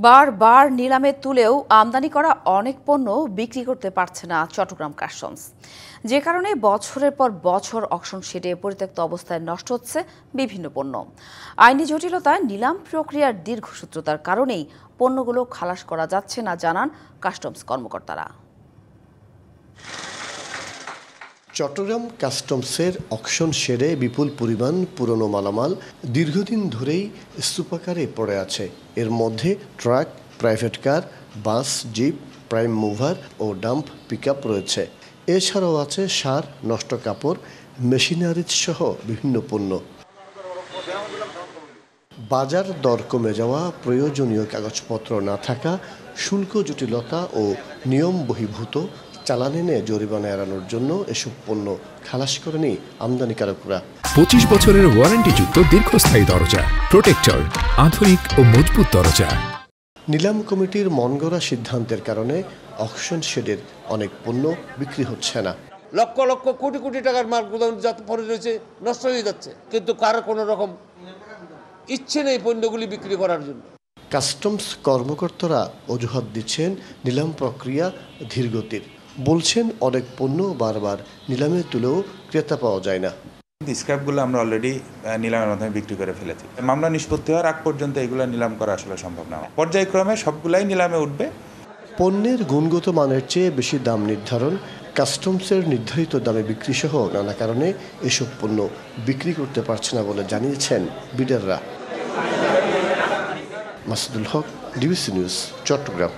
বারবার নিলামে তুলেও আমদানি করা অনেক পণ্য বিক্রি করতে পারছে না চট্টগ্রাম কাস্টমস, যে কারণে বছরের পর বছর অকশন শেডে পরিত্যক্ত অবস্থায় নষ্ট হচ্ছে বিভিন্ন পণ্য। আইনি জটিলতায় নিলাম প্রক্রিয়ার দীর্ঘসূত্রতার কারণেই পণ্যগুলো খালাস করা যাচ্ছে না জানান কাস্টমস কর্মকর্তারা। চট্টগ্রাম কাস্টমসের অকশন শেডে বিপুল পরিমাণ পুরনো মালামাল দীর্ঘদিন ধরেই স্তূপাকারে পড়ে আছে। এর মধ্যে ট্রাক, প্রাইভেট কার, বাস, জিপ, প্রাইম মুভার ও ডাম্প পিকআপ রয়েছে। এছাড়াও আছে সার, নষ্ট কাপড়, মেশিনারিজ সহ বিভিন্ন পণ্য। বাজার দর কমে যাওয়া, প্রয়োজনীয় কাগজপত্র না থাকা, শুল্ক জটিলতা ও নিয়ম বহির্ভূত চালান এনে জরিমানা এড়ানোর জন্য এসব পণ্য খালাস করেনি আমদানিকারকরা। 25 বছরের ওয়ারেন্টিযুক্ত দীর্ঘস্থায়ী দরজা প্রোটেক্টর, আধুনিক ও মজবুত দরজা। নিলাম কমিটির মনগড়া সিদ্ধান্তের কারণে অকশন শেডের অনেক পণ্য বিক্রি হচ্ছে না। লক্ষ লক্ষ কোটি কোটি টাকার মাল গুদাম পড়ে রয়েছে, নষ্ট হয়ে যাচ্ছে, কিন্তু কারো কোনো রকম ইচ্ছে নেই পণ্যগুলি বিক্রি করার জন্য। কাস্টমস কর্মকর্তারা অজুহাত দিচ্ছেন নিলাম প্রক্রিয়া ধীরগতির। বলছেন অনেক পণ্য বারবার নিলামে তুলেও ক্রেতা পাওয়া যায় না। স্ক্র্যাপগুলো আমরা অলরেডি নিলামের মাধ্যমে বিক্রি করে ফেলেছি। মামলা নিষ্পত্তি হওয়ার আগ পর্যন্ত এগুলো নিলাম করা আসলে সম্ভব না। পর্যায়ক্রমে সবগুলাই নিলামে উঠবে। পণ্যের গুণগত মানের চেয়ে বেশি দাম নির্ধারণ, কাস্টমসের নির্ধারিত দামে বিক্রি সহ নানা কারণে এসব পণ্য বিক্রি করতে পারছে না বলে জানিয়েছেন বিডাররা। মাসুদুল হক, ডিবিসি নিউজ, চট্টগ্রাম।